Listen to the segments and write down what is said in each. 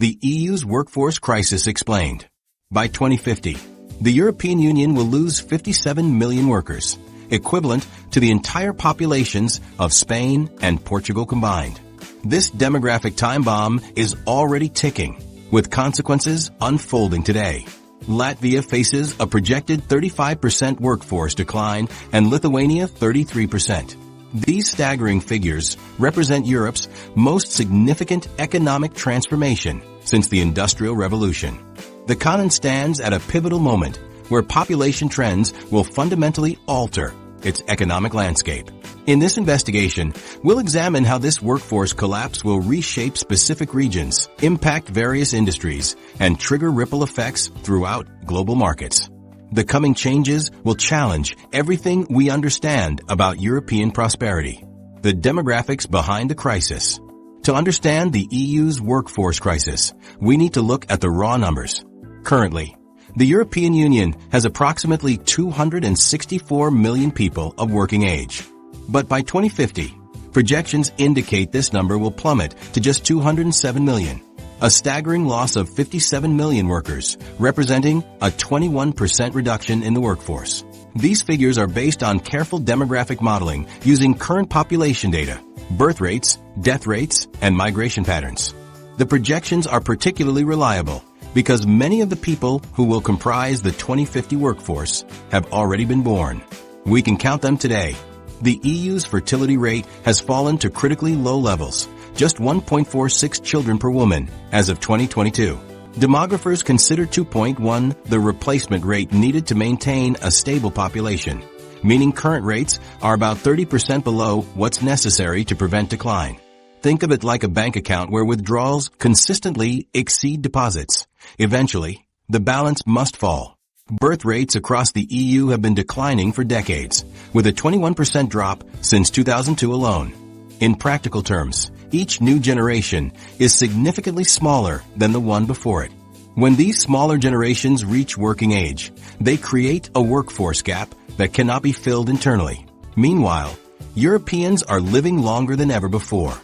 The EU's workforce crisis explained. By 2050, the European Union will lose 57 million workers, equivalent to the entire populations of Spain and Portugal combined. This demographic time bomb is already ticking, with consequences unfolding today. Latvia faces a projected 35% workforce decline and Lithuania 33%. These staggering figures represent Europe's most significant economic transformation since the Industrial Revolution. The continent stands at a pivotal moment where population trends will fundamentally alter its economic landscape. In this investigation, we'll examine how this workforce collapse will reshape specific regions, impact various industries, and trigger ripple effects throughout global markets. The coming changes will challenge everything we understand about European prosperity. The demographics behind the crisis. To understand the EU's workforce crisis, we need to look at the raw numbers. Currently, the European Union has approximately 264 million people of working age. But by 2050, projections indicate this number will plummet to just 207 million. A staggering loss of 57 million workers, representing a 21% reduction in the workforce. These figures are based on careful demographic modeling using current population data, birth rates, death rates, and migration patterns. The projections are particularly reliable because many of the people who will comprise the 2050 workforce have already been born. We can count them today. The EU's fertility rate has fallen to critically low levels, just 1.46 children per woman as of 2022. Demographers consider 2.1 the replacement rate needed to maintain a stable population, meaning current rates are about 30% below what's necessary to prevent decline. Think of it like a bank account where withdrawals consistently exceed deposits. Eventually, the balance must fall. Birth rates across the EU have been declining for decades, with a 21% drop since 2002 alone. In practical terms, each new generation is significantly smaller than the one before it. When these smaller generations reach working age, they create a workforce gap that cannot be filled internally. Meanwhile, Europeans are living longer than ever before.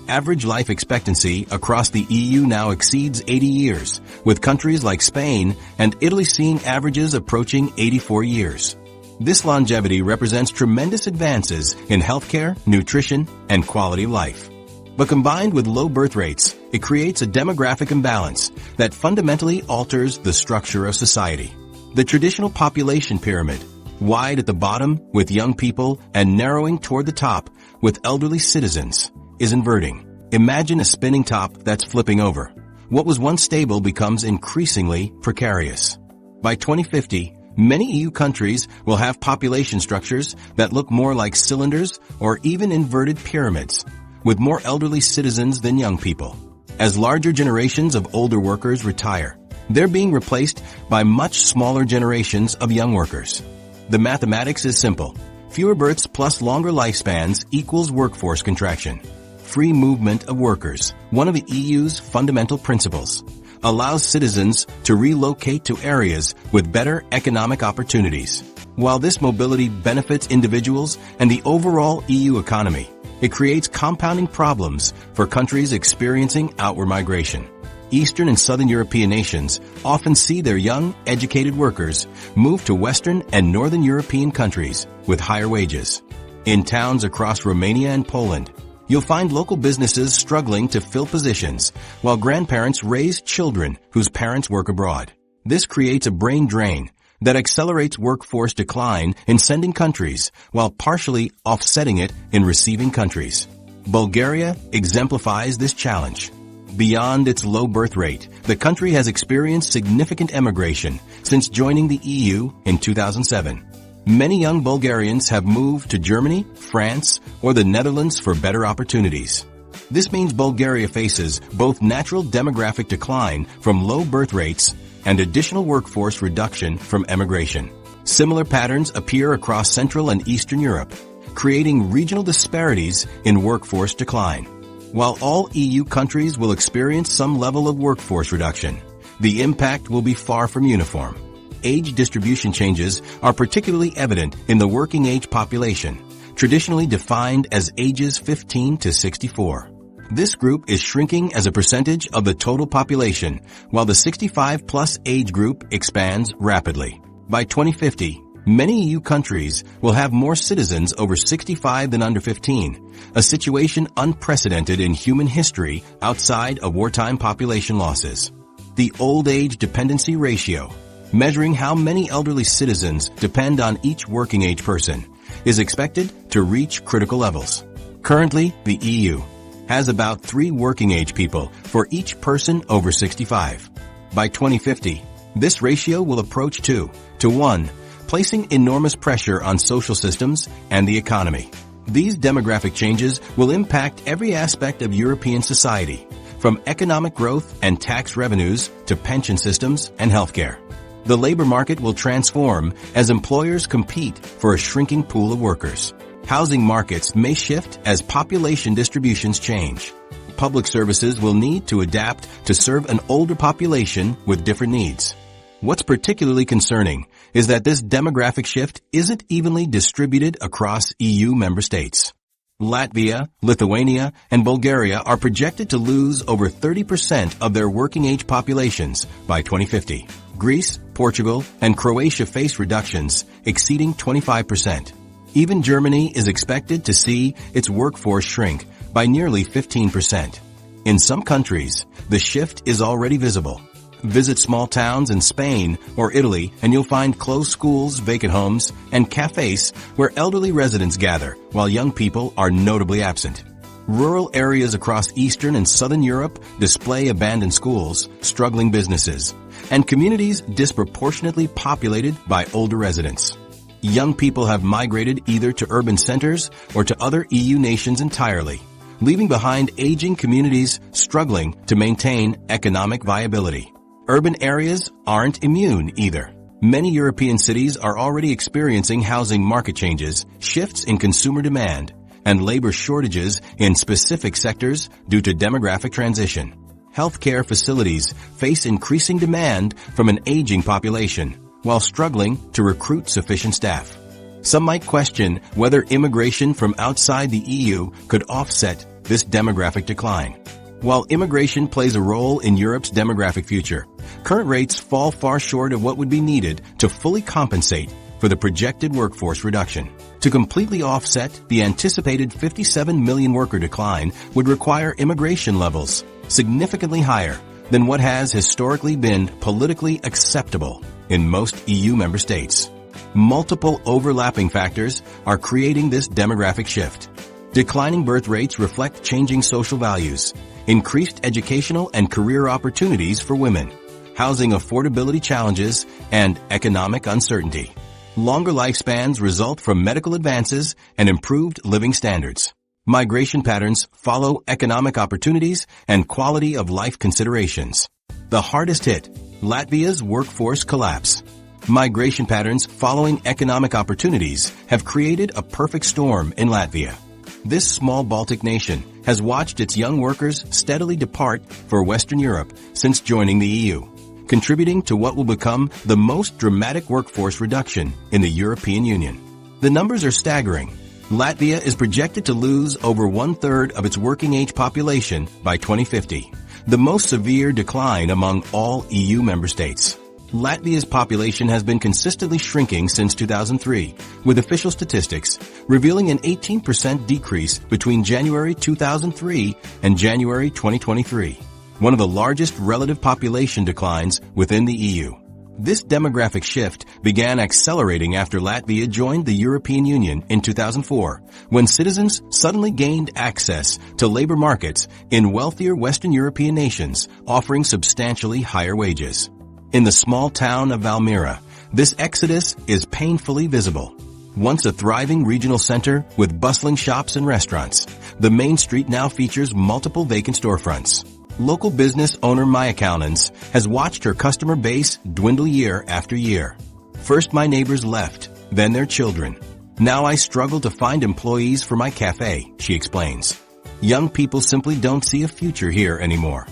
Average life expectancy across the EU now exceeds 80 years, with countries like Spain and Italy seeing averages approaching 84 years. This longevity represents tremendous advances in healthcare, nutrition, and quality of life. But combined with low birth rates, it creates a demographic imbalance that fundamentally alters the structure of society. The traditional population pyramid, wide at the bottom with young people and narrowing toward the top with elderly citizens, is inverting. Imagine a spinning top that's flipping over. What was once stable becomes increasingly precarious. By 2050, many EU countries will have population structures that look more like cylinders or even inverted pyramids, with more elderly citizens than young people. As larger generations of older workers retire, they're being replaced by much smaller generations of young workers. The mathematics is simple. Fewer births plus longer lifespans equals workforce contraction. Free movement of workers, one of the EU's fundamental principles, allows citizens to relocate to areas with better economic opportunities. While this mobility benefits individuals and the overall EU economy, it creates compounding problems for countries experiencing outward migration. Eastern and Southern European nations often see their young, educated workers move to Western and Northern European countries with higher wages. In towns across Romania and Poland, you'll find local businesses struggling to fill positions while grandparents raise children whose parents work abroad. This creates a brain drain that accelerates workforce decline in sending countries while partially offsetting it in receiving countries. Bulgaria exemplifies this challenge. Beyond its low birth rate, the country has experienced significant emigration since joining the EU in 2007. Many young Bulgarians have moved to Germany, France, or the Netherlands for better opportunities. This means Bulgaria faces both natural demographic decline from low birth rates and additional workforce reduction from emigration. Similar patterns appear across Central and Eastern Europe, creating regional disparities in workforce decline. While all EU countries will experience some level of workforce reduction, the impact will be far from uniform. Age distribution changes are particularly evident in the working age population, traditionally defined as ages 15 to 64. This group is shrinking as a percentage of the total population, while the 65-plus age group expands rapidly. By 2050, many EU countries will have more citizens over 65 than under 15, a situation unprecedented in human history outside of wartime population losses. The old age dependency ratio, measuring how many elderly citizens depend on each working age person, is expected to reach critical levels. Currently, the EU has about 3 working age people for each person over 65. By 2050, this ratio will approach 2 to 1, placing enormous pressure on social systems and the economy. These demographic changes will impact every aspect of European society, from economic growth and tax revenues to pension systems and healthcare. The labor market will transform as employers compete for a shrinking pool of workers. Housing markets may shift as population distributions change. Public services will need to adapt to serve an older population with different needs. What's particularly concerning is that this demographic shift isn't evenly distributed across EU member states. Latvia, Lithuania, and Bulgaria are projected to lose over 30% of their working-age populations by 2050. Greece, Portugal, and Croatia face reductions exceeding 25%. Even Germany is expected to see its workforce shrink by nearly 15%. In some countries, the shift is already visible. Visit small towns in Spain or Italy and you'll find closed schools, vacant homes, and cafes where elderly residents gather while young people are notably absent. Rural areas across Eastern and Southern Europe display abandoned schools, struggling businesses, and communities disproportionately populated by older residents. Young people have migrated either to urban centers or to other EU nations entirely, leaving behind aging communities struggling to maintain economic viability. Urban areas aren't immune either. Many European cities are already experiencing housing market changes, shifts in consumer demand, and labor shortages in specific sectors due to demographic transition. Healthcare facilities face increasing demand from an aging population, while struggling to recruit sufficient staff. Some might question whether immigration from outside the EU could offset this demographic decline. While immigration plays a role in Europe's demographic future, current rates fall far short of what would be needed to fully compensate for the projected workforce reduction. To completely offset the anticipated 57 million worker decline would require immigration levels significantly higher than what has historically been politically acceptable in most EU member states. Multiple overlapping factors are creating this demographic shift. Declining birth rates reflect changing social values, increased educational and career opportunities for women, housing affordability challenges, and economic uncertainty. Longer lifespans result from medical advances and improved living standards. Migration patterns follow economic opportunities and quality of life considerations. The hardest hit, Latvia's workforce collapse. Migration patterns following economic opportunities have created a perfect storm in Latvia. This small Baltic nation has watched its young workers steadily depart for Western Europe since joining the EU, contributing to what will become the most dramatic workforce reduction in the European Union. The numbers are staggering. Latvia is projected to lose over 1/3 of its working-age population by 2050, the most severe decline among all EU member states. Latvia's population has been consistently shrinking since 2003, with official statistics revealing an 18% decrease between January 2003 and January 2023, one of the largest relative population declines within the EU. This demographic shift began accelerating after Latvia joined the European Union in 2004, when citizens suddenly gained access to labor markets in wealthier Western European nations, offering substantially higher wages. In the small town of Valmiera, this exodus is painfully visible. Once a thriving regional center with bustling shops and restaurants, the main street now features multiple vacant storefronts. Local business owner Maya Kalnins has watched her customer base dwindle year after year. First my neighbors left, then their children. Now I struggle to find employees for my cafe, she explains. Young people simply don't see a future here anymore.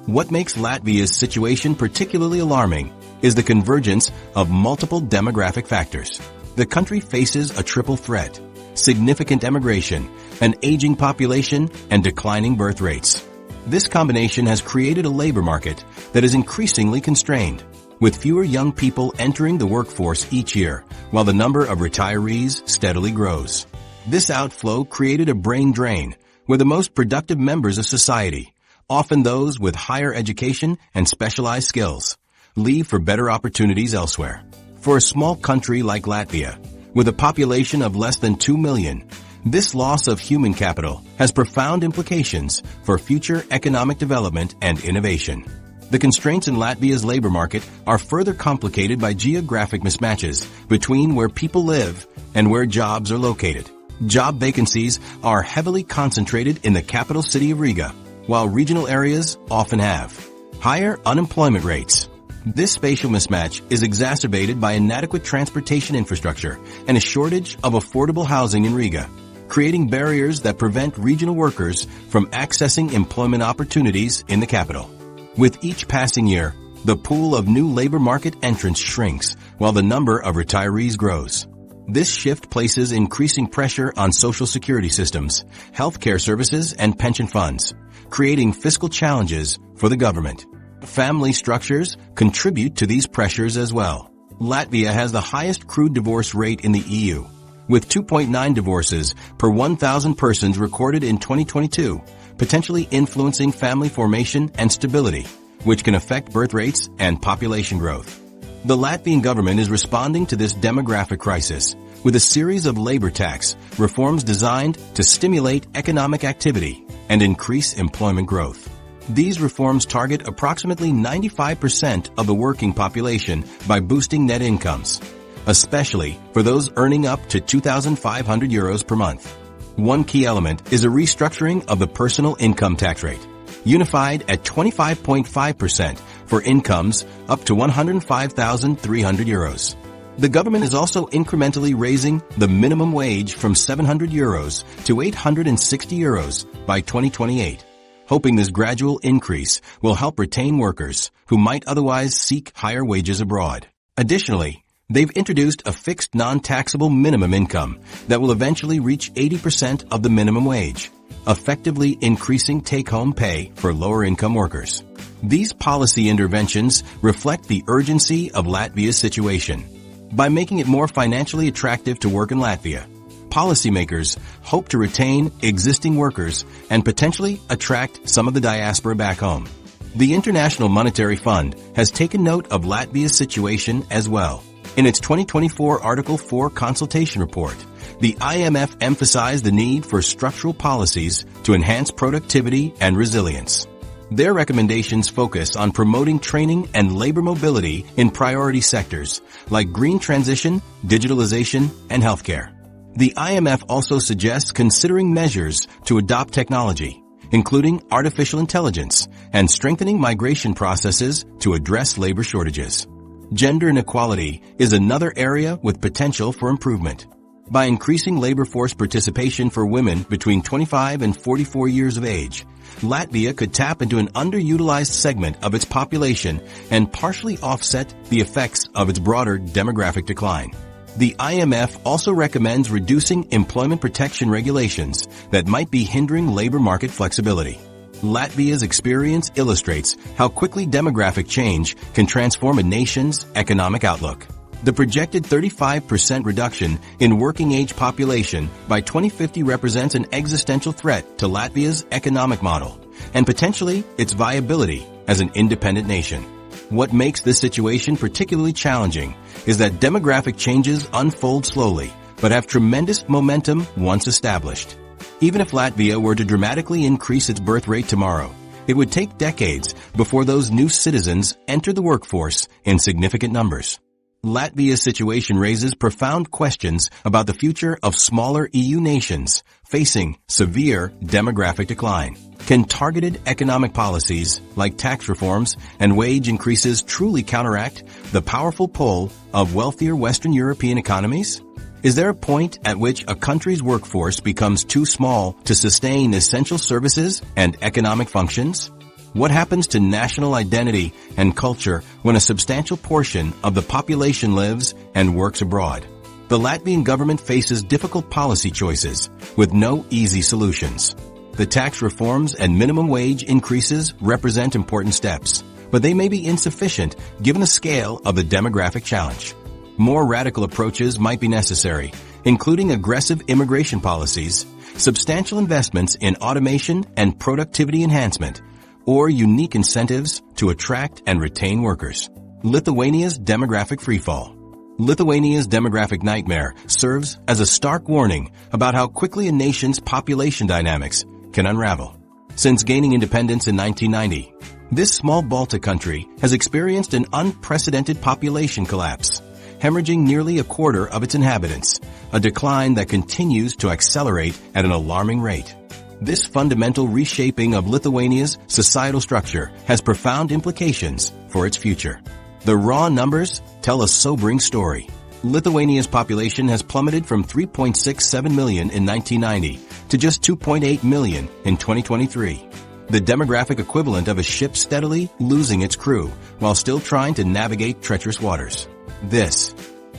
What makes Latvia's situation particularly alarming is the convergence of multiple demographic factors. The country faces a triple threat: significant emigration, an aging population, and declining birth rates. This combination has created a labor market that is increasingly constrained, with fewer young people entering the workforce each year, while the number of retirees steadily grows. This outflow created a brain drain, where the most productive members of society, often those with higher education and specialized skills, leave for better opportunities elsewhere. For a small country like Latvia, with a population of less than 2 million, this loss of human capital has profound implications for future economic development and innovation. The constraints in Latvia's labor market are further complicated by geographic mismatches between where people live and where jobs are located. Job vacancies are heavily concentrated in the capital city of Riga, while regional areas often have higher unemployment rates. This spatial mismatch is exacerbated by inadequate transportation infrastructure and a shortage of affordable housing in Riga, creating barriers that prevent regional workers from accessing employment opportunities in the capital. With each passing year, the pool of new labor market entrants shrinks while the number of retirees grows. This shift places increasing pressure on social security systems, healthcare services, and pension funds, creating fiscal challenges for the government. Family structures contribute to these pressures as well. Latvia has the highest crude divorce rate in the EU, with 2.9 divorces per 1,000 persons recorded in 2022, potentially influencing family formation and stability, which can affect birth rates and population growth. The Latvian government is responding to this demographic crisis with a series of labor tax reforms designed to stimulate economic activity and increase employment growth. These reforms target approximately 95% of the working population by boosting net incomes, especially for those earning up to 2,500 euros per month. One key element is a restructuring of the personal income tax rate, unified at 25.5% for incomes up to 105,300 euros. The government is also incrementally raising the minimum wage from 700 euros to 860 euros by 2028, hoping this gradual increase will help retain workers who might otherwise seek higher wages abroad. Additionally, they've introduced a fixed non-taxable minimum income that will eventually reach 80% of the minimum wage, effectively increasing take-home pay for lower-income workers. These policy interventions reflect the urgency of Latvia's situation. By making it more financially attractive to work in Latvia, policymakers hope to retain existing workers and potentially attract some of the diaspora back home. The International Monetary Fund has taken note of Latvia's situation as well. In its 2024 Article 4 consultation report, the IMF emphasized the need for structural policies to enhance productivity and resilience. Their recommendations focus on promoting training and labor mobility in priority sectors like green transition, digitalization, and healthcare. The IMF also suggests considering measures to adopt technology, including artificial intelligence, and strengthening migration processes to address labor shortages. Gender inequality is another area with potential for improvement. By increasing labor force participation for women between 25 and 44 years of age, Latvia could tap into an underutilized segment of its population and partially offset the effects of its broader demographic decline. The IMF also recommends reducing employment protection regulations that might be hindering labor market flexibility. Latvia's experience illustrates how quickly demographic change can transform a nation's economic outlook. The projected 35% reduction in working-age population by 2050 represents an existential threat to Latvia's economic model and potentially its viability as an independent nation. What makes this situation particularly challenging is that demographic changes unfold slowly but have tremendous momentum once established. Even if Latvia were to dramatically increase its birth rate tomorrow, it would take decades before those new citizens enter the workforce in significant numbers. Latvia's situation raises profound questions about the future of smaller EU nations facing severe demographic decline. Can targeted economic policies like tax reforms and wage increases truly counteract the powerful pull of wealthier Western European economies? Is there a point at which a country's workforce becomes too small to sustain essential services and economic functions? What happens to national identity and culture when a substantial portion of the population lives and works abroad? The Latvian government faces difficult policy choices with no easy solutions. The tax reforms and minimum wage increases represent important steps, but they may be insufficient given the scale of the demographic challenge. More radical approaches might be necessary, including aggressive immigration policies, substantial investments in automation and productivity enhancement, or unique incentives to attract and retain workers. Lithuania's demographic freefall. Lithuania's demographic nightmare serves as a stark warning about how quickly a nation's population dynamics can unravel. Since gaining independence in 1990, this small Baltic country has experienced an unprecedented population collapse, hemorrhaging nearly a quarter of its inhabitants, a decline that continues to accelerate at an alarming rate. This fundamental reshaping of Lithuania's societal structure has profound implications for its future. The raw numbers tell a sobering story. Lithuania's population has plummeted from 3.67 million in 1990 to just 2.8 million in 2023. The demographic equivalent of a ship steadily losing its crew while still trying to navigate treacherous waters. This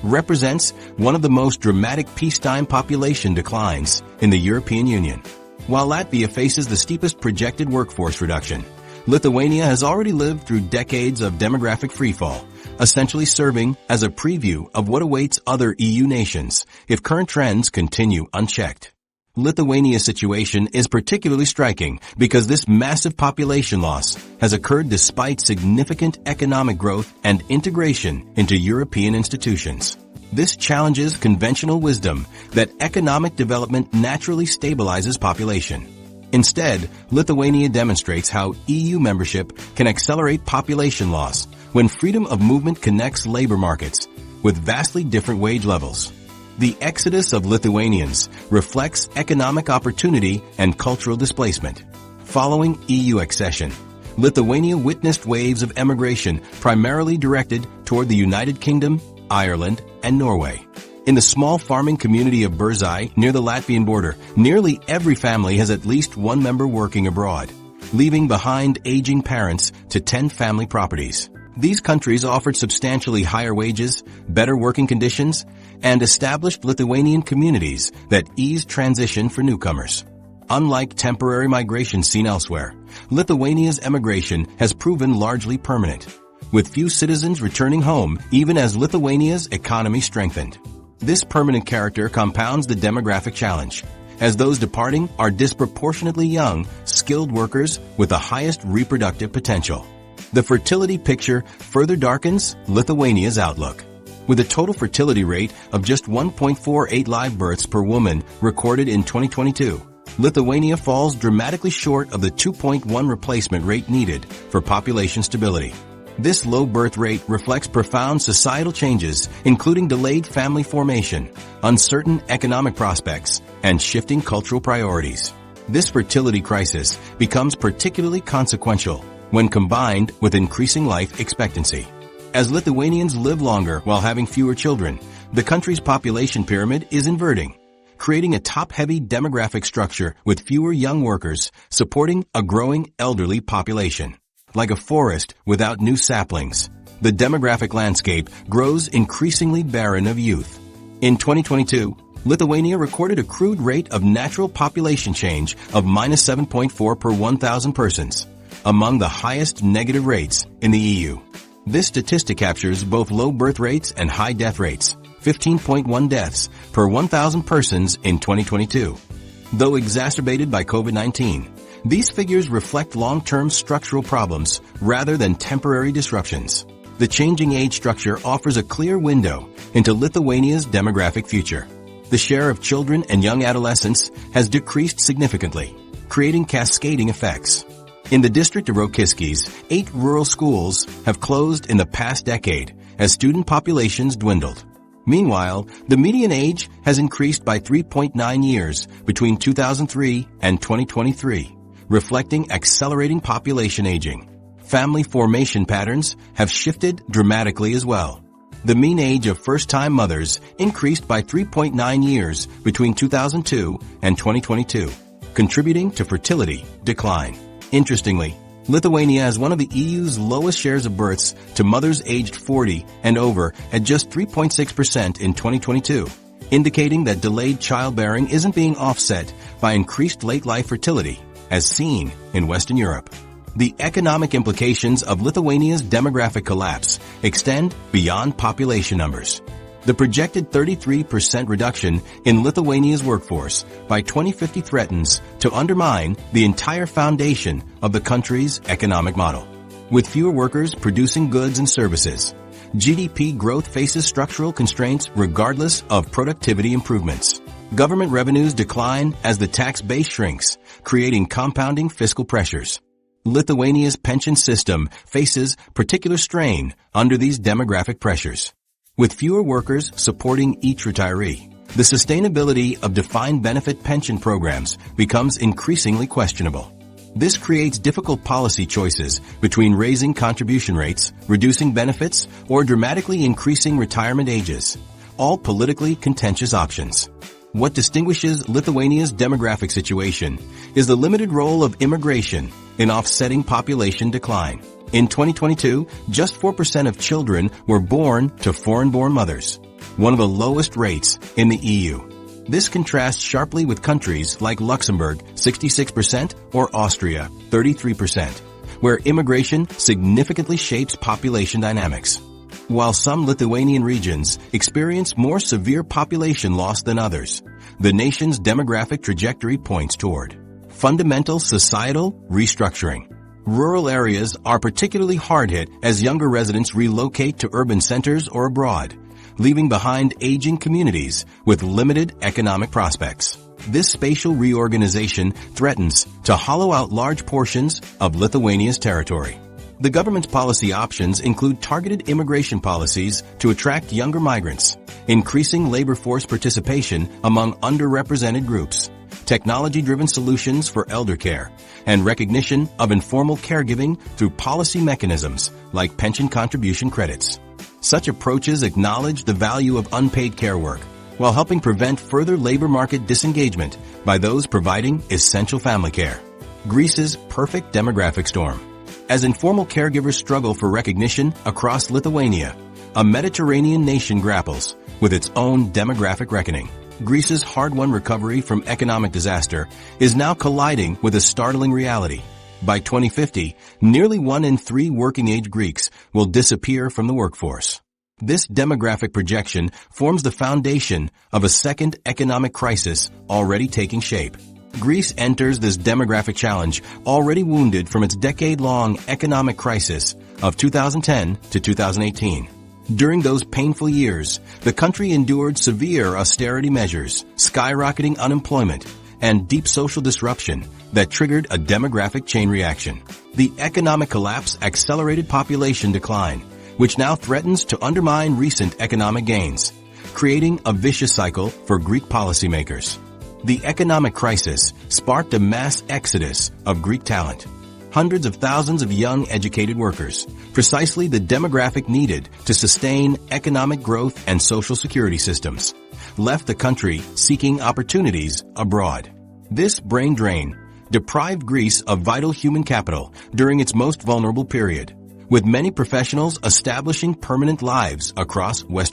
represents one of the most dramatic peacetime population declines in the European Union. While Latvia faces the steepest projected workforce reduction, Lithuania has already lived through decades of demographic freefall, essentially serving as a preview of what awaits other EU nations if current trends continue unchecked. Lithuania's situation is particularly striking because this massive population loss has occurred despite significant economic growth and integration into European institutions. This challenges conventional wisdom that economic development naturally stabilizes population. Instead, Lithuania demonstrates how EU membership can accelerate population loss when freedom of movement connects labor markets with vastly different wage levels. The exodus of Lithuanians reflects economic opportunity and cultural displacement. Following EU accession, Lithuania witnessed waves of emigration primarily directed toward the United Kingdom, Ireland, and Norway. In the small farming community of Burzai near the Latvian border, nearly every family has at least one member working abroad, leaving behind aging parents to tend family properties. These countries offered substantially higher wages, better working conditions, and established Lithuanian communities that eased transition for newcomers. Unlike temporary migration seen elsewhere, Lithuania's emigration has proven largely permanent, with few citizens returning home even as Lithuania's economy strengthened. This permanent character compounds the demographic challenge, as those departing are disproportionately young, skilled workers with the highest reproductive potential. The fertility picture further darkens Lithuania's outlook. With a total fertility rate of just 1.48 live births per woman recorded in 2022, Lithuania falls dramatically short of the 2.1 replacement rate needed for population stability. This low birth rate reflects profound societal changes, including delayed family formation, uncertain economic prospects, and shifting cultural priorities. This fertility crisis becomes particularly consequential when combined with increasing life expectancy. As Lithuanians live longer while having fewer children, the country's population pyramid is inverting, creating a top-heavy demographic structure with fewer young workers supporting a growing elderly population. Like a forest without new saplings, the demographic landscape grows increasingly barren of youth. In 2022, Lithuania recorded a crude rate of natural population change of -7.4 per 1,000 persons, among the highest negative rates in the EU. This statistic captures both low birth rates and high death rates, 15.1 deaths per 1,000 persons in 2022. Though exacerbated by COVID-19, these figures reflect long-term structural problems rather than temporary disruptions. The changing age structure offers a clear window into Lithuania's demographic future. The share of children and young adolescents has decreased significantly, creating cascading effects. In the district of Rokiškis, 8 rural schools have closed in the past decade as student populations dwindled. Meanwhile, the median age has increased by 3.9 years between 2003 and 2023. Reflecting accelerating population aging. Family formation patterns have shifted dramatically as well. The mean age of first-time mothers increased by 3.9 years between 2002 and 2022, contributing to fertility decline. Interestingly, Lithuania has one of the EU's lowest shares of births to mothers aged 40 and over at just 3.6% in 2022, indicating that delayed childbearing isn't being offset by increased late-life fertility, as seen in Western Europe. The economic implications of Lithuania's demographic collapse extend beyond population numbers. The projected 33% reduction in Lithuania's workforce by 2050 threatens to undermine the entire foundation of the country's economic model. With fewer workers producing goods and services, GDP growth faces structural constraints regardless of productivity improvements. Government revenues decline as the tax base shrinks, creating compounding fiscal pressures. Lithuania's pension system faces particular strain under these demographic pressures. With fewer workers supporting each retiree, the sustainability of defined benefit pension programs becomes increasingly questionable. This creates difficult policy choices between raising contribution rates, reducing benefits, or dramatically increasing retirement ages, all politically contentious options. What distinguishes Lithuania's demographic situation is the limited role of immigration in offsetting population decline. In 2022, just 4% of children were born to foreign-born mothers, one of the lowest rates in the EU. This contrasts sharply with countries like Luxembourg, 66%, or Austria, 33%, where immigration significantly shapes population dynamics. While some Lithuanian regions experience more severe population loss than others, the nation's demographic trajectory points toward fundamental societal restructuring. Rural areas are particularly hard hit as younger residents relocate to urban centers or abroad, leaving behind aging communities with limited economic prospects. This spatial reorganization threatens to hollow out large portions of Lithuania's territory. The government's policy options include targeted immigration policies to attract younger migrants, increasing labor force participation among underrepresented groups, technology-driven solutions for elder care, and recognition of informal caregiving through policy mechanisms like pension contribution credits. Such approaches acknowledge the value of unpaid care work while helping prevent further labor market disengagement by those providing essential family care. Greece's perfect demographic storm. As informal caregivers struggle for recognition across Lithuania, a Mediterranean nation grapples with its own demographic reckoning. Greece's hard-won recovery from economic disaster is now colliding with a startling reality. By 2050, nearly 1 in 3 working-age Greeks will disappear from the workforce. This demographic projection forms the foundation of a second economic crisis already taking shape. Greece enters this demographic challenge already wounded from its decade-long economic crisis of 2010 to 2018. During those painful years, the country endured severe austerity measures, skyrocketing unemployment, and deep social disruption that triggered a demographic chain reaction. The economic collapse accelerated population decline, which now threatens to undermine recent economic gains, creating a vicious cycle for Greek policymakers. The economic crisis sparked a mass exodus of Greek talent. Hundreds of thousands of young educated workers, precisely the demographic needed to sustain economic growth and social security systems, left the country seeking opportunities abroad. This brain drain deprived Greece of vital human capital during its most vulnerable period, with many professionals establishing permanent lives across Western